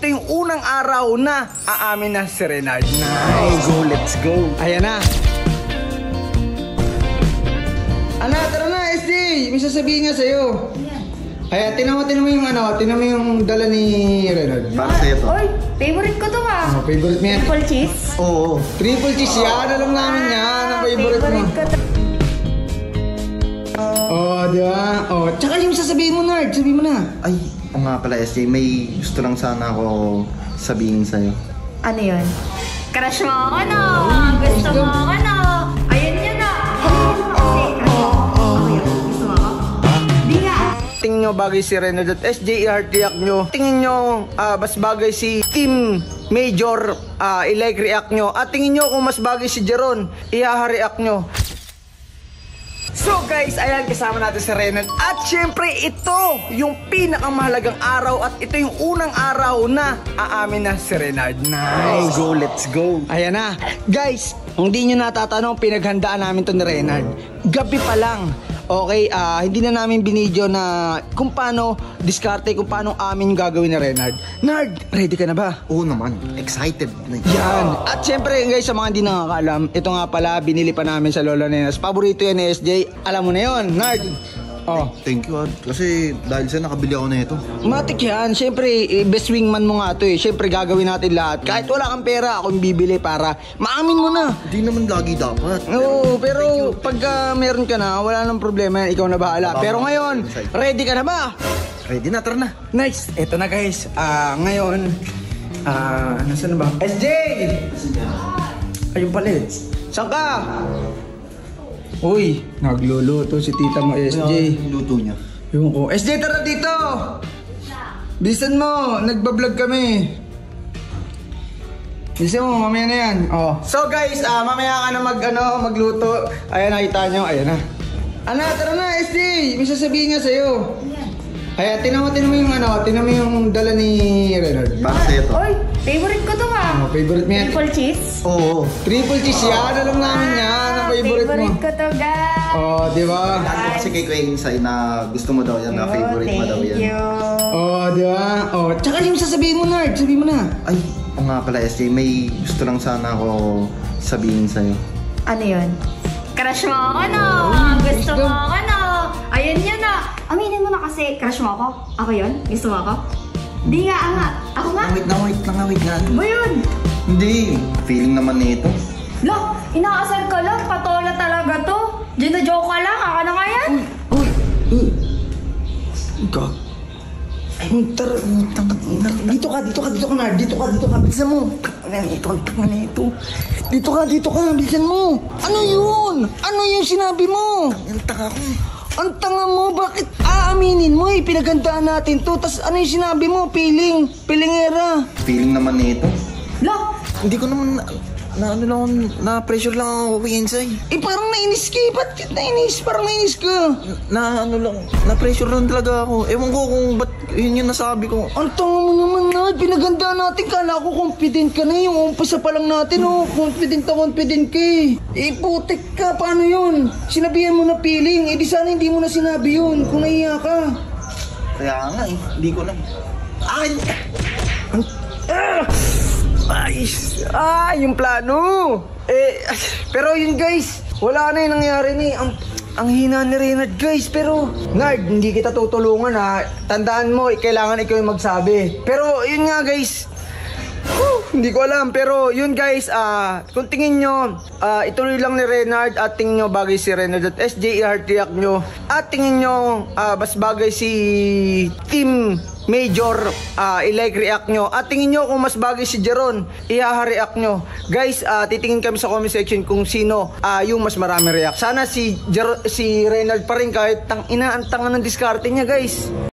ito yung unang araw na aamin na si Reynard. Nice. Go, let's go. Ayan na. Ana, tara na, SD. May sasabihin nga sa'yo. Ayan, tinan mo yung tinan mo yung dala ni Reynard. Para sa'yo to. Oy, favorite ko to ah. Oh, favorite mo yan? Triple cheese? Oo. Triple cheese yan. Alam namin yan. Ang favorite mo. Favorite ko to. Oh, di ba? Oh, tsaka yung sasabihin mo, Nard. Sabihin mo na. Ay, o nga pala SJ, may gusto lang sana ako sabihin sa'yo. Ano yun? Crush mo ako, no? Gusto mo ako, no? Ayun yun, no? Kasi, crush mo ako. Ako yun. Gusto mo ako? Di nga. Tingin nyo bagay si Reynard at SJ, i-heart react nyo. Tingin nyo mas bagay si Team Major, i-like react nyo. At tingin nyo kung mas bagay si Jeron, i-react nyo. So guys, ayan, kasama natin si Reynard. At syempre, ito yung pinakamahalagang araw. At ito yung unang araw na aamin na si Reynard. Nice. Go, let's go. Ayan na. Guys, kung di nyo natatanong, pinaghandaan namin to ni Reynard. Gabi pa lang. Okay, hindi na namin binidyo na kung paano diskarte, kung paano amin yung gagawin ni Reynard. Nard, ready ka na ba? Oo naman, excited na yan. At syempre guys, sa mga hindi nakakaalam, ito nga pala, binili pa namin sa Lola Nenas. Paborito yan ni SJ. Alam mo na yon, Nard. Oh. Thank you, kasi dahil sa nakabili ako na ito. Matik yan. Siyempre, best wingman mo nga to eh. Siyempre, gagawin natin lahat. Kahit wala kang pera, ako yung bibili para maamin mo na. Hindi naman lagi dapat. Oo, pero pagka meron ka na, wala nang problema yan. Ikaw na bahala. Pero ngayon, ready ka na ba? Ready na, tara na. Nice. Eto na guys. Ngayon, nasan na ba? SJ! Ayun pala eh. Saan ka? Uy, nagluluto si tita mo, SJ. Luto niya. Yung ko. SJ, tara dito! Bilisan mo, nagbablog kami. Bilisan mo, mamaya na yan. Oh. So guys, mamaya ka na magluto. Ayan, nakita nyo, ayan na. Ana, tara na, SJ. May sasabihin nga sa'yo. Ayan, tinan mo yung dala ni Reynard. Para sa'yo to. Oy, favorite ko to ah. Oh, favorite mo yan? Triple cheese? Oo. Triple cheese yan. Alam namin yan. Ang favorite mo. Favorite ko to, guys. Oh, di ba? Lagi kasi kay Kuya Insay na gusto mo daw yan, na favorite mo daw yan. Thank you. Oh, di ba? Oh, tsaka yung sasabihin mo, Nard. Sabihin mo na. Ay, o nga pala SJ, may gusto lang sana ako sabihin sa'yo. Ano yun? Crush mo ako, no? Gusto mo ako, no? Ayun yun, no? Aminin mo na kasi, crush mo ako? Ako yun? Gusto mo ako? Di nga, nga. Ako nga? Wait lang. Ba yun? Hindi, feeling naman nito. Lo, inaasal ka lang. Patola talaga to. Gino-joke ka lang. Aka na nga yan. Uy! Gag. Tara, dito ka, Nard. Dito ka. Bilisan mo. Dito ka, bilisan mo. Ano yun? Ano yung sinabi mo? Ang tanga ko. Ang tanga mo, bakit aaminin mo eh? Pinagandaan natin to. Tas ano yung sinabi mo? Pilingera. Feeling naman nito. Lo, Hindi ko naman na-pressure lang ako kay Insay. Parang nainis ka eh. Ba't nainis? Parang nainis ka. Na-pressure lang talaga ako. Ewan ko kung ba't yun yung nasabi ko. Ang tanga mo naman, Nard. Pinagandaan natin. Kala ko confident ka na. Yung umpisa pa lang natin, oh. Confident ka eh. Putik ka. Paano yun? Sinabihan mo na feeling. Di sana hindi mo na sinabi yun kung naiya ka. Kaya nga eh, hindi ko lang. Yung plano. Pero yun guys, wala na yung nangyari ni. Ang hina ni Reynard guys. Pero Nard, hindi kita tutulungan ha. Tandaan mo, kailangan ikaw yung magsabi. Pero yun nga guys, hindi ko alam. Pero yun guys, kung tingin nyo, ituloy lang ni Reynard. At tingin nyo bagay si Reynard at SJ, i-heart react nyo. At tingin nyo, mas bagay si Team Major, i-like react nyo. At tingin nyo kung mas bagay si Jeron, i-react nyo. Guys, titingin kami sa comment section kung sino yung mas marami react. Sana si Reynard pa rin kahit ang tanga ng diskarte niya guys.